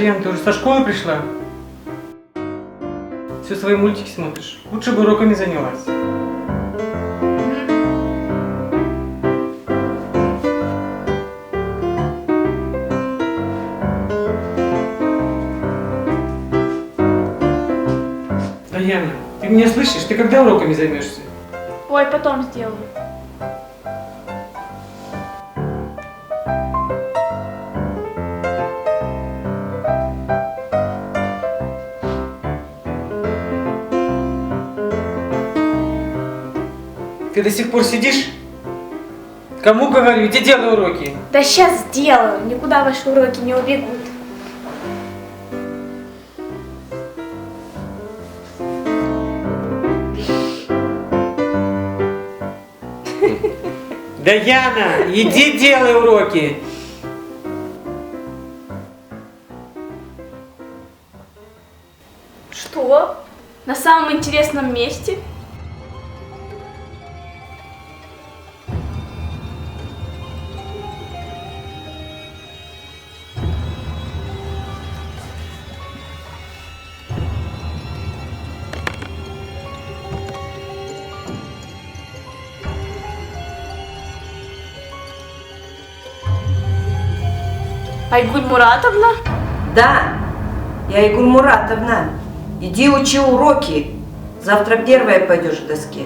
Ян, ты уже со школы пришла? Все свои мультики смотришь? Лучше бы уроками занялась. Яна, ты меня слышишь? Ты когда уроками займешься? Ой, потом сделаю. Ты до сих пор сидишь? Кому говорю? Иди делай уроки. Да сейчас сделаю. Никуда ваши уроки не убегут. Да, Яна, иди делай уроки. Что? На самом интересном месте? Айгуль Муратовна? Да, я Айгуль Муратовна. Иди учи уроки. Завтра первая пойдешь к доске.